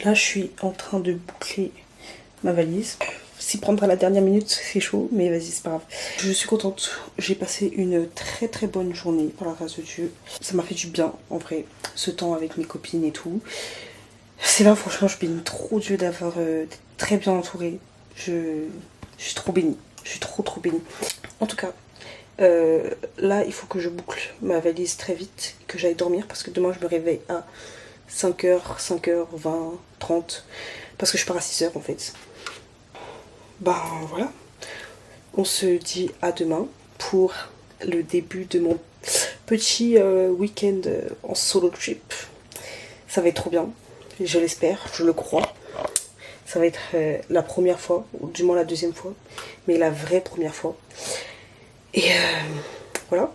Là, je suis en train de boucler ma valise. S'y prendre à la dernière minute, c'est chaud, mais vas-y, c'est pas grave. Je suis contente. J'ai passé une très très bonne journée, par la grâce de Dieu. Ça m'a fait du bien, en vrai, ce temps avec mes copines et tout. C'est là, franchement, je bénis trop Dieu d'avoir d'être très bien entourée. Je suis trop bénie. Je suis trop bénie. En tout cas, là, il faut que je boucle ma valise très vite et que j'aille dormir parce que demain, je me réveille à 5h, 5h20, 30. Parce que je pars à 6h en fait. Ben voilà. On se dit à demain pour le début de mon petit week-end en solo trip. Ça va être trop bien. Je l'espère, je le crois. Ça va être la première fois, ou du moins la deuxième fois, mais la vraie première fois. Et voilà.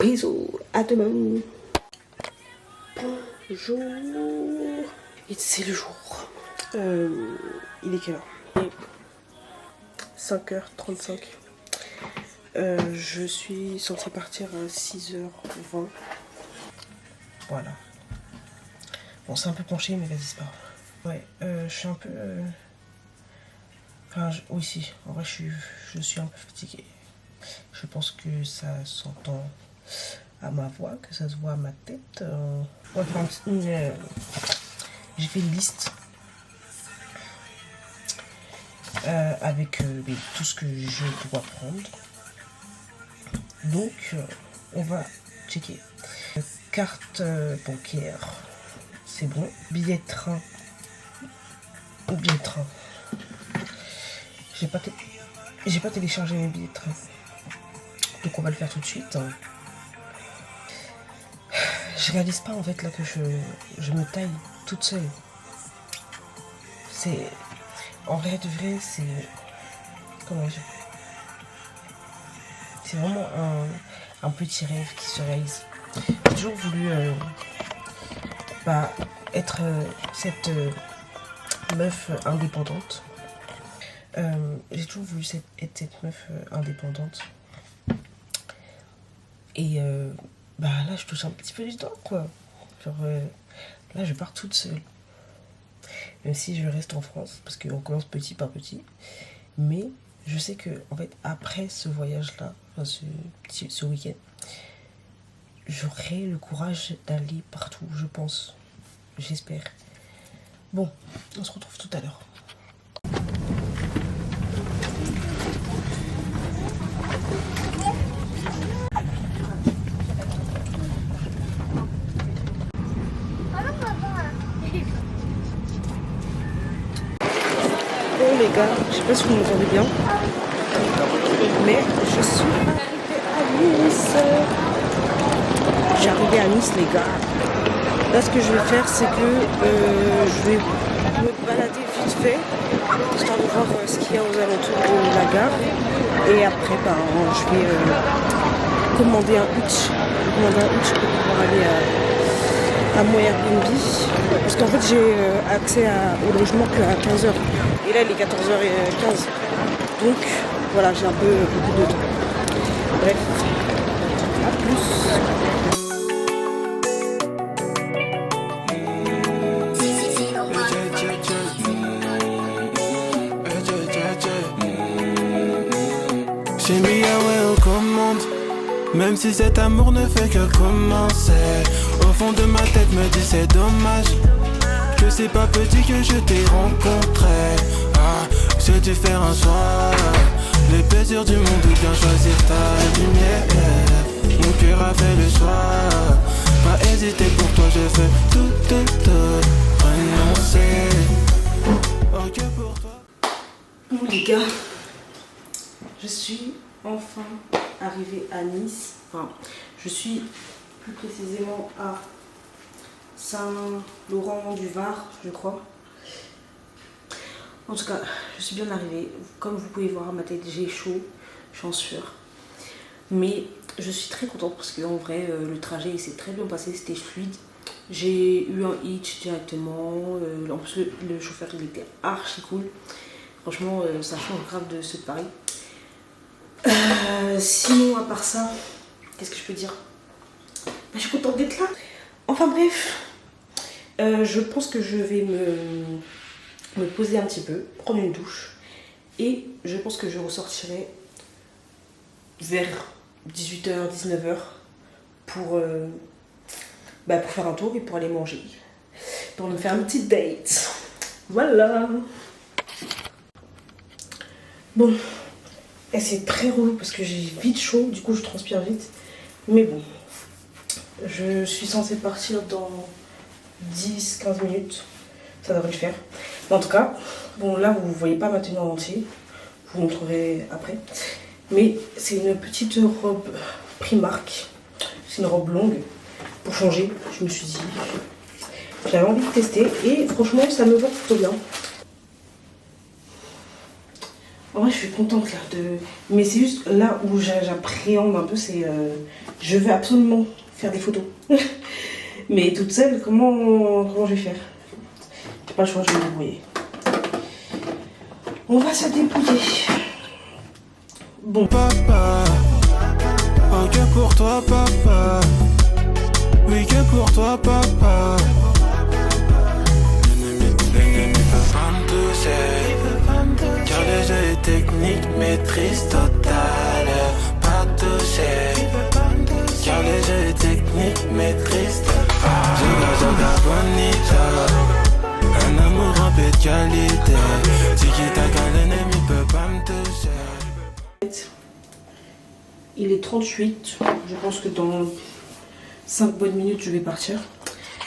Bisous, à demain. Bonjour. Et c'est le jour. Il est quelle heure? 5h35. Je suis censée partir à 6h20. Voilà. Bon, c'est un peu penché, mais vas-y, c'est pas grave. Ouais, je suis un peu... Enfin, oui, si. En vrai, je suis un peu fatiguée. Je pense que ça s'entend à ma voix, que ça se voit à ma tête. Enfin, j'ai fait une liste avec tout ce que je dois prendre. Donc, on va checker. Carte bancaire, c'est bon. Billet de train. Billet de train. J'ai pas téléchargé mes billets de train. Donc on va le faire tout de suite. Je réalise pas en fait là que je me taille toute seule. C'est... En vrai de vrai, c'est... Comment dire? C'est vraiment un petit rêve qui se réalise. J'ai toujours voulu être cette meuf indépendante. J'ai toujours voulu être cette meuf indépendante. Et là, je touche un petit peu du temps, quoi. Genre, là, je pars toute seule. Même si je reste en France, parce qu'on commence petit par petit. Mais je sais que, en fait, après ce voyage-là, enfin, ce week-end, j'aurai le courage d'aller partout, je pense. J'espère. Bon, on se retrouve tout à l'heure. Bon les gars, je sais pas si vous m'entendez bien, mais je suis arrivée à Nice. J'ai arrivé à Nice les gars. Là ce que je vais faire c'est que je vais me balader vite fait, histoire de voir ce qu'il y a aux alentours de la gare. Et après je vais commander un hutch pour pouvoir aller à mon Airbnb. Parce qu'en fait j'ai accès au logement qu'à 15h. Et là il est 14h15. Donc voilà, j'ai un peu beaucoup de temps. Bref, à plus. J'ai mis un ouais aux commandes, même si cet amour ne fait que commencer. Au fond de ma tête me dit c'est dommage que c'est pas petit que je t'ai rencontré. Ah, j'ai dû faire un choix, les plaisirs du monde ou bien choisir ta lumière. Mon cœur a fait le choix, pas hésiter pour toi je fais tout, renoncer. Ok pour toi. Bon les gars, je suis enfin arrivée à Nice. Enfin, je suis plus précisément à Saint-Laurent-du-Var, je crois. En tout cas, je suis bien arrivée. Comme vous pouvez voir, ma tête, j'ai chaud, je suis en sueur. Mais je suis très contente parce qu'en vrai, le trajet s'est très bien passé, c'était fluide. J'ai eu un hitch directement. En plus, le chauffeur, il était archi cool. Franchement, ça change grave de ceux de Paris. Sinon, à part ça, qu'est-ce que je peux dire? Je suis contente d'être là. Enfin bref, Je pense que je vais me poser un petit peu, prendre une douche. Et je pense que je ressortirai vers 18h, 19h pour faire un tour et pour aller manger. Pour me faire une petite date. Voilà. Bon. Et c'est très relou parce que j'ai vite chaud. Du coup, je transpire vite. Mais bon. Je suis censée partir dans 10-15 minutes. Ça devrait le faire. Mais en tout cas, bon là vous ne voyez pas ma tenue en entier. Je vous montrerai après. Mais c'est une petite robe Primark. C'est une robe longue. Pour changer, je me suis dit, j'avais envie de tester. Et franchement, ça me va plutôt bien. En vrai, je suis contente là. Mais c'est juste là où j'appréhende un peu. C'est je veux absolument faire des photos. Mais toute seule, comment je vais faire? J'ai pas le choix, je vais me débrouiller. On va se débrouiller. Bon. Papa, oh que pour toi papa, oui que pour toi papa. L'ennemi peut pas me toucher, car le jeu est technique, maîtrise totale. Pas toucher, car le jeu est technique, maîtrise totale. Joga bonita, un amour en paix de qualité. Si qui t'a qu'un l'ennemi peut pas me toucher. Il est 38. Je pense que dans 5 bonnes minutes, je vais partir.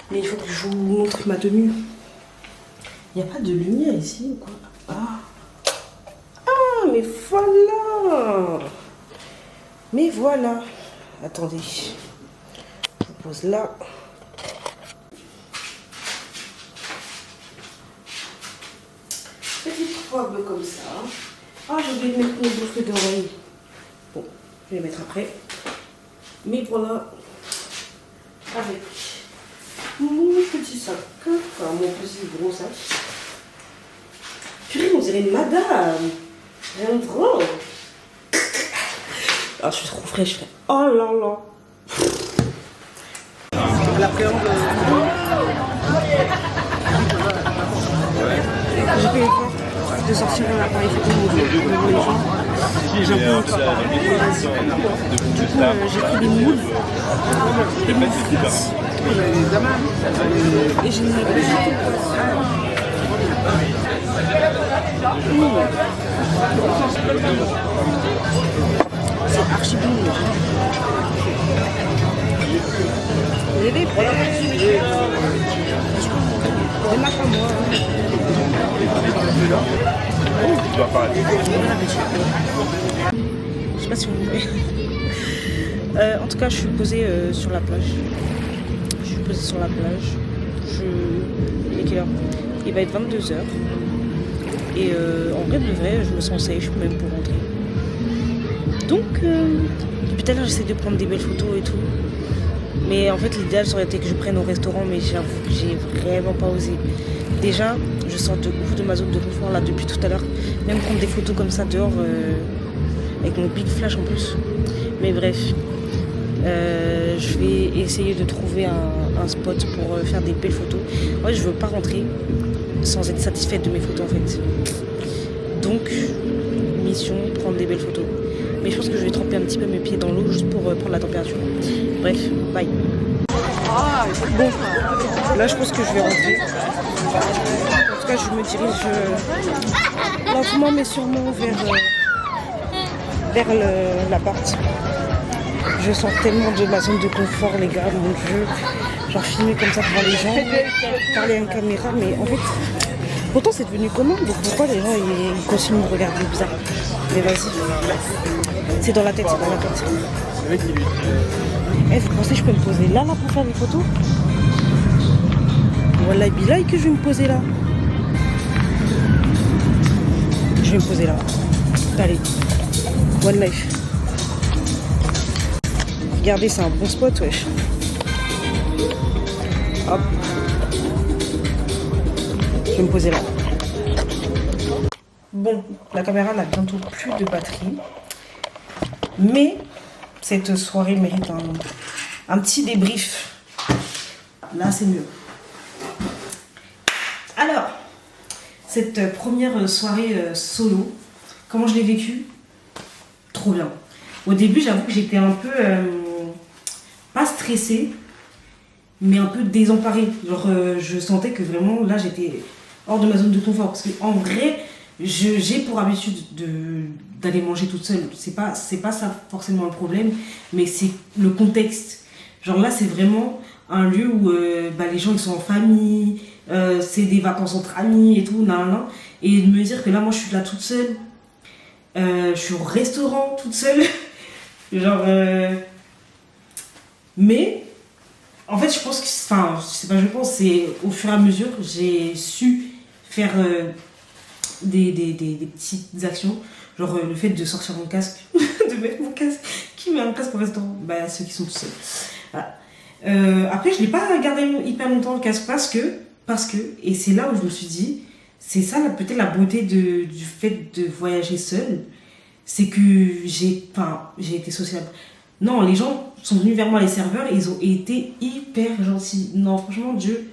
Mais il faut que je vous montre ma tenue. Il n'y a pas de lumière ici ou quoi? Ah, mais voilà! Mais voilà! Attendez. Je vous pose là. Petite robe comme ça. Ah, j'ai oublié de mettre mes boucles d'oreilles. Bon, je vais les mettre après. Mais voilà. Avec mon petit sac. Enfin, mon petit gros sac. Purée, on dirait une madame. J'aime trop. Ah, je suis trop fraîche. Oh là là. J'ai fait l'effort de sortir un appareil photo devant les gens. J'ai pris des moules. Et j'ai mis c'est archi bon. Il est des marques à moi. Je sais pas si vous voyez. En tout cas, je suis posée sur la plage. Je suis posée sur la plage. Il est quelle heure? Il va être 22h. Et en vrai de vrai, je me sens safe même pour rentrer. Donc, depuis tout à l'heure, j'essaie de prendre des belles photos et tout. Mais en fait, l'idéal, ça aurait été que je prenne au restaurant, mais j'avoue que j'ai vraiment pas osé. Déjà, je sors de ouf de ma zone de confort là depuis tout à l'heure. Même prendre des photos comme ça dehors, avec mon big flash en plus. Mais bref, je vais essayer de trouver un spot pour faire des belles photos. En fait, je veux pas rentrer sans être satisfaite de mes photos en fait. Donc, mission, prendre des belles photos. Mais je pense que je vais tremper un petit peu mes pieds dans l'eau juste pour prendre la température. Bref, bye. Bon, là je pense que je vais rentrer. En tout cas, je me dirige lentement mais sûrement vers l'appart. Je sors tellement de ma zone de confort, les gars, mon Dieu. Genre filmer comme ça devant les gens, parler à une caméra, mais en fait, pourtant c'est devenu commun. Donc pourquoi les gens ils continuent de me regarder bizarre? Mais vas-y, c'est dans la tête, c'est dans la tête. Vous pensez que je peux me poser là pour faire des photos? Wallah billahi que je vais me poser là. Je vais me poser là. Allez, one life. Regardez, c'est un bon spot, wesh. Hop. Je vais me poser là. Bon, la caméra n'a bientôt plus de batterie. Mais cette soirée mérite un petit débrief. Là, c'est mieux. cette première soirée solo. Comment je l'ai vécue? Trop bien. Au début, j'avoue que j'étais un peu, pas stressée, mais un peu désemparée. Genre, je sentais que vraiment, là, j'étais hors de ma zone de confort. Parce qu'en vrai, j'ai pour habitude d'aller manger toute seule. C'est pas ça forcément le problème, mais c'est le contexte. Genre là, c'est vraiment un lieu où les gens ils sont en famille, c'est des vacances entre amis et tout, et de me dire que là, moi, je suis là toute seule. Je suis au restaurant toute seule. Genre. Mais, en fait, je pense que. Enfin, je pense, c'est au fur et à mesure, j'ai su faire des petites actions. Genre le fait de sortir mon casque, de mettre mon casque. Qui met un casque au restaurant? Bah, ceux qui sont tout seuls. Voilà. Après, je l'ai pas gardé hyper longtemps le casque parce que, et c'est là où je me suis dit, c'est ça peut-être la beauté du fait de voyager seule, c'est que j'ai été sociable. Non, les gens sont venus vers moi, les serveurs, et ils ont été hyper gentils. Non, franchement, Dieu,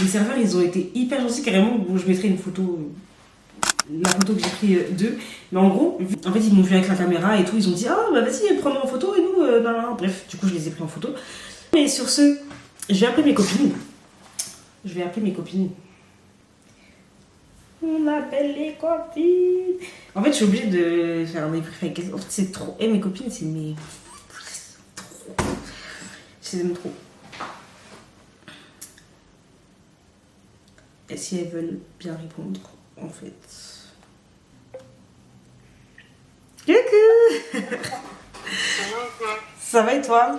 les serveurs, ils ont été hyper gentils, carrément. Bon, je mettrai une photo, la photo que j'ai pris d'eux. Mais en gros, en fait, ils m'ont vu avec la caméra et tout, ils ont dit, ah, bah vas-y, prends-moi en photo, et nous, bref, du coup, je les ai pris en photo. Mais sur ce, je vais appeler mes copines. On appelle les copines. En fait, je suis obligée de faire un débrief avec elles. En fait, c'est trop. Mes copines, c'est mes. Trop. Je les aime trop. Et si elles veulent bien répondre, en fait. Coucou. Ça va et toi?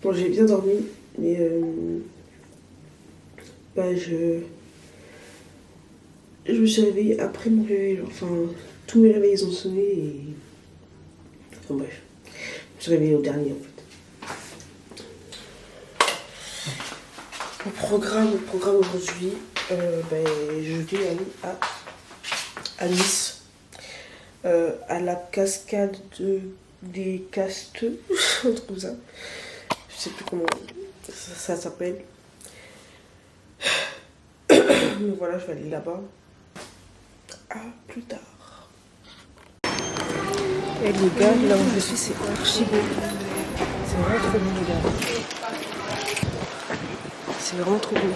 Bon, j'ai bien dormi, mais je me suis réveillée après mon réveil. Enfin, tous mes réveils ils ont sonné et. Enfin bref, je me suis réveillée au dernier en fait. Au programme aujourd'hui, je vais aller à Nice, à la cascade des Casteux, un truc comme ça. Je sais plus comment ça s'appelle. Mais voilà, je vais aller là-bas. À plus tard. Et les gars, là où je suis, c'est archi beau. C'est vraiment trop beau, les gars. C'est vraiment trop beau.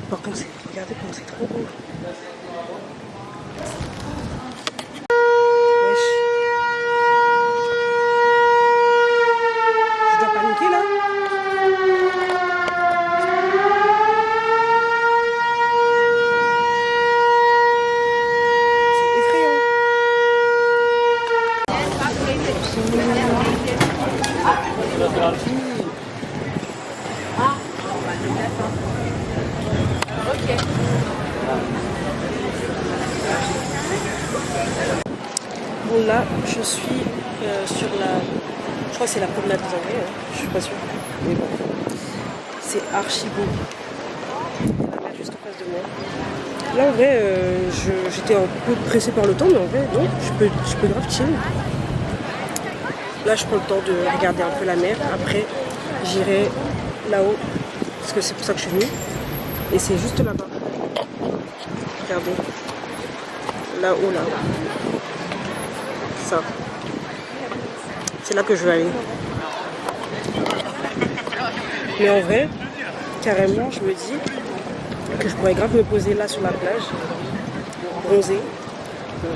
Par contre, regardez comment c'est trop beau. Bon là, je suis sur la... Je crois que c'est la promenade des Anglais, je suis pas sûre. Mais bon, c'est archi beau. La mer juste en face de moi. Là en vrai, j'étais un peu pressée par le temps, mais en vrai, non, je peux grave chill. Là, je prends le temps de regarder un peu la mer. Après, j'irai là-haut, parce que c'est pour ça que je suis venue. Et c'est juste là-bas. Regardez. Là-haut, là. Ça. C'est là que je veux aller. Mais en vrai, carrément, je me dis que je pourrais grave me poser là sur la plage, bronzer,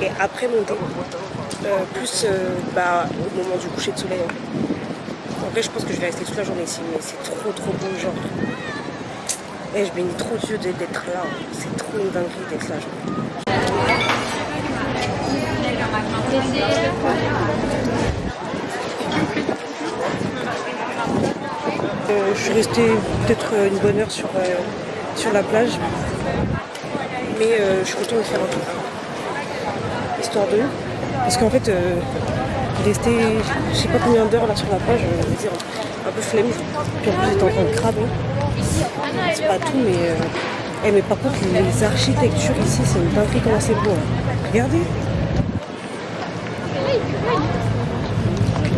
et après monter. Plus au moment du coucher de soleil. En vrai, je pense que je vais rester toute la journée ici, mais c'est trop beau, genre. Et je bénis trop Dieu d'être là. C'est trop une dinguerie d'être là, genre. Je suis restée peut-être une bonne heure sur la plage, mais je suis retournée faire un tour, histoire de, parce qu'en fait rester je sais pas combien d'heures là sur la plage, je veux dire un peu flemme, puis en plus j'étais en train de cramer, c'est pas tout, mais Eh mais par contre les architectures ici c'est une dinguerie comment c'est beau. Hein. Regardez.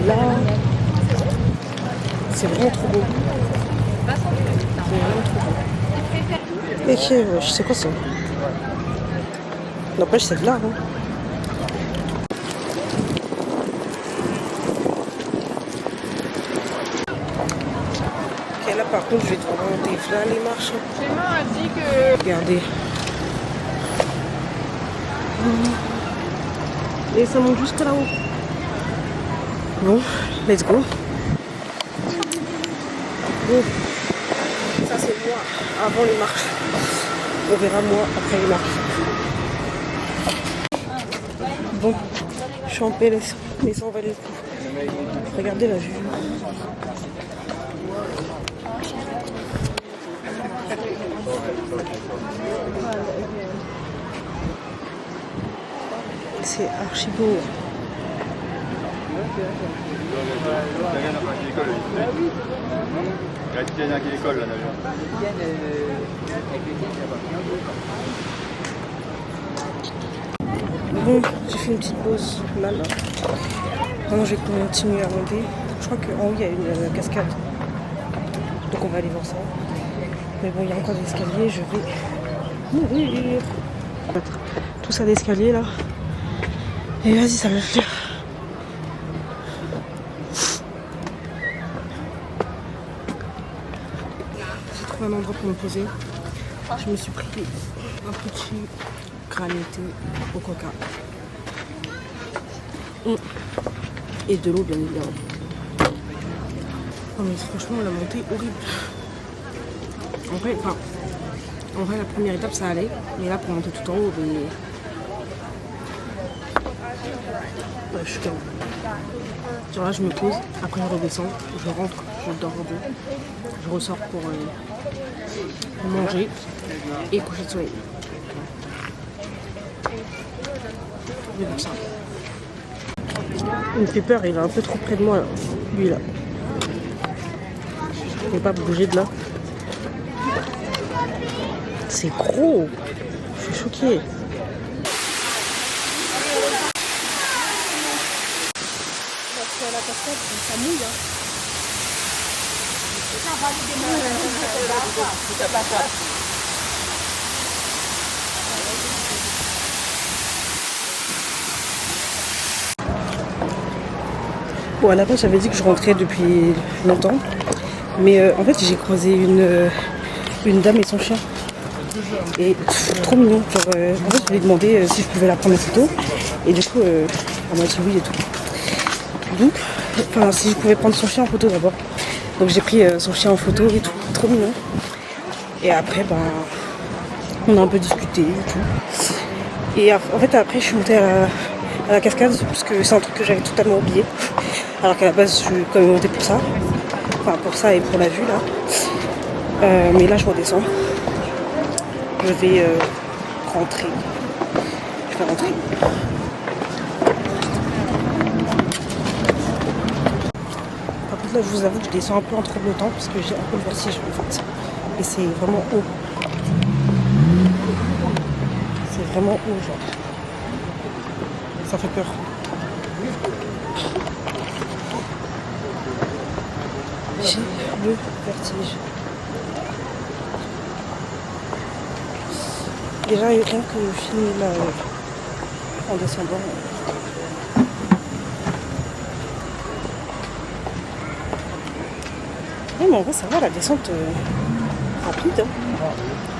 Là. C'est vraiment trop beau. C'est vraiment trop beau. Ok, je sais quoi ça. N'empêche c'est de l'art. Hein. Ok là par contre je vais devoir monter là les marches. Clément a dit que... Regardez. Et ça monte juste là-haut. Bon, let's go. Bon, ça c'est moi avant les marches. On verra moi après les marches. Bon, je suis en PLS, mais ça en valait le coup. Regardez la vue. C'est archi beau. Bon, j'ai fait une petite pause là. Maintenant, je vais continuer à monter. Je crois qu'en haut, il y a une cascade. Donc, on va aller voir ça. Mais bon, il y a encore des escaliers. Je vais mourir. Tout ça d'escalier là. Et vas-y, ça me fait. J'ai trouvé un endroit pour me poser. Je me suis pris un petit granité au coca. Et de l'eau, bien évidemment. Oh, mais franchement, la montée est horrible. En vrai, la première étape, ça allait. Mais là, pour monter tout en haut, ouais, je suis calme. Genre là, je me pose, après je redescends, je rentre, je dors un peu, je ressors pour manger et coucher de soleil. J'ai vu ça. Il me fait peur, il est un peu trop près de moi là, lui là. Il ne peut pas bouger de là. C'est gros. Je suis choquée. La cascade, ça mouille. Hein. Bon, à la base, j'avais dit que je rentrais depuis longtemps. Mais en fait, j'ai croisé une dame et son chien. Et trop mignon. Genre, en fait, je lui ai demandé si je pouvais la prendre en photo. Et du coup, elle m'a dit oui et tout. Donc, enfin, si je pouvais prendre son chien en photo d'abord. Donc j'ai pris son chien en photo et tout, trop mignon. Et après, on a un peu discuté et tout. Et en fait, après, je suis montée à la cascade parce que c'est un truc que j'avais totalement oublié. Alors qu'à la base, je suis quand même montée pour ça. Enfin, pour ça et pour la vue là. Mais là, je redescends. Je vais rentrer. Je vais rentrer. Là, je vous avoue que je descends un peu en tremblotant parce que j'ai un peu le vertige en fait. Et c'est vraiment haut. C'est vraiment haut, genre. Ça fait peur. J'ai le vertige. Déjà, rien que je finis là en descendant. Mais en vrai, ça va, la descente rapide. Hein.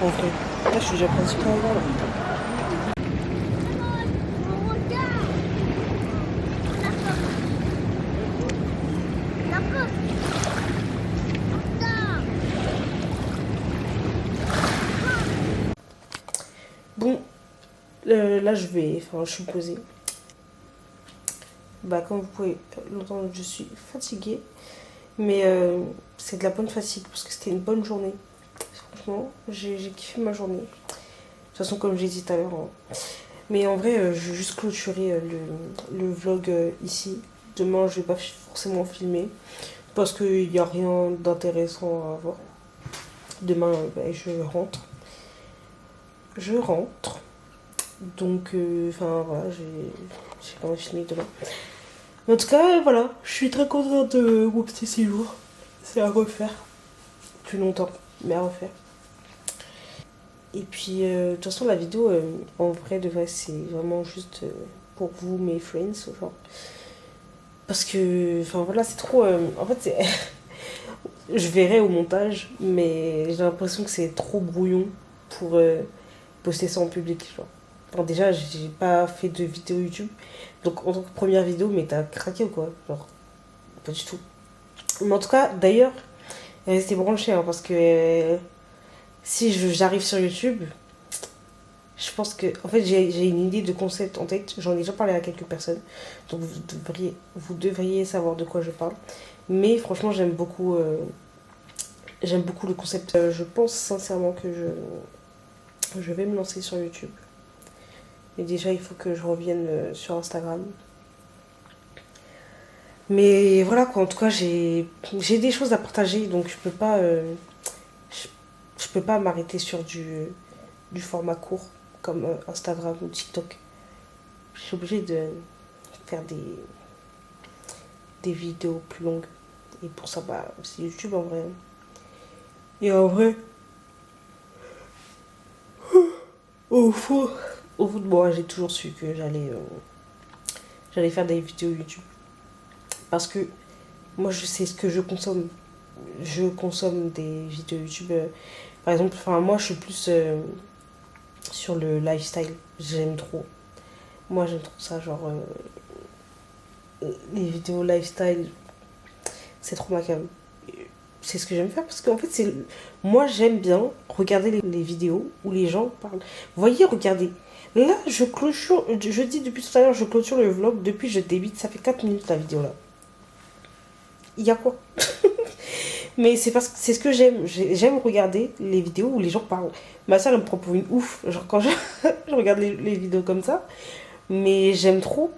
En vrai. Là, je suis déjà pratiquement en bas. Là. Bon, là, je suis posée. Comme vous pouvez l'entendre, je suis fatiguée. Mais c'est de la bonne fatigue parce que c'était une bonne journée. Franchement, j'ai kiffé ma journée. De toute façon, comme j'ai dit tout à l'heure. Hein. Mais en vrai, je vais juste clôturer le vlog ici. Demain, je vais pas forcément filmer parce qu'il n'y a rien d'intéressant à voir. Demain, je rentre. je rentre. Donc, enfin voilà, j'ai quand même fini demain. Mais en tout cas, voilà, je suis très contente de mon petit séjour. C'est à refaire. Depuis longtemps, mais à refaire. Et puis, de toute façon, la vidéo, en vrai, de vrai, c'est vraiment juste pour vous, mes friends, genre. Parce que, enfin voilà, c'est trop. En fait, c'est. Je verrai au montage, mais j'ai l'impression que c'est trop brouillon pour poster ça en public, genre. Enfin, déjà, j'ai pas fait de vidéo YouTube. Donc, en tant que première vidéo, mais t'as craqué ou quoi? Genre, pas du tout. Mais en tout cas, d'ailleurs, restez branchés, hein, parce que si j'arrive sur YouTube, je pense que. En fait, j'ai une idée de concept en tête. J'en ai déjà parlé à quelques personnes. Donc, vous devriez savoir de quoi je parle. Mais franchement, j'aime beaucoup le concept. Je pense sincèrement que je vais me lancer sur YouTube. Mais déjà, il faut que je revienne sur Instagram. Mais voilà quoi, en tout cas, j'ai des choses à partager, donc je peux pas m'arrêter sur du format court comme Instagram ou TikTok. Je suis obligée de faire des vidéos plus longues. Et pour ça, bah, c'est YouTube en vrai. Et en vrai, au fond, au bout de moi, j'ai toujours su que j'allais faire des vidéos YouTube. Parce que moi, je sais ce que je consomme. Je consomme des vidéos YouTube. Par exemple, enfin, moi, je suis plus sur le lifestyle. J'aime trop. Moi, j'aime trop ça. Genre, les vidéos lifestyle, c'est trop ma cam. C'est ce que j'aime faire parce qu'en fait, moi, j'aime bien regarder les vidéos où les gens parlent. Vous voyez, regardez. Là, je dis depuis tout à l'heure, je clôture le vlog. Depuis, je débite. Ça fait 4 minutes la vidéo là. Il y a quoi? Mais c'est parce que c'est ce que j'aime. J'aime regarder les vidéos où les gens parlent. Ma soeur, elle me prend pour une ouf. Genre, quand je regarde les vidéos comme ça. Mais j'aime trop.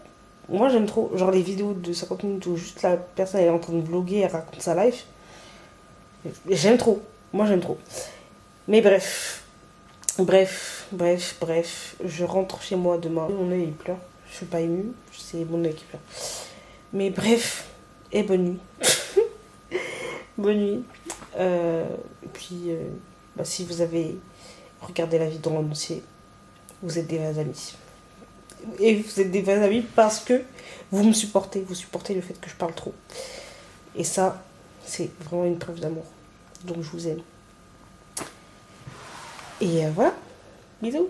Moi, j'aime trop. Genre, les vidéos de 50 minutes où juste la personne elle est en train de vloguer, elle raconte sa life. J'aime trop. Moi, j'aime trop. Mais bref. Bref. Je rentre chez moi demain. Mon œil, il pleure. Je suis pas émue. C'est mon œil qui pleure. Mais bref. Et bonne nuit. Bonne nuit. Et puis, bah, si vous avez regardé la vidéo en entier, vous êtes des vrais amis. Et vous êtes des vrais amis parce que vous me supportez. Vous supportez le fait que je parle trop. Et ça, c'est vraiment une preuve d'amour. Donc, je vous aime. Et voilà. Bisous.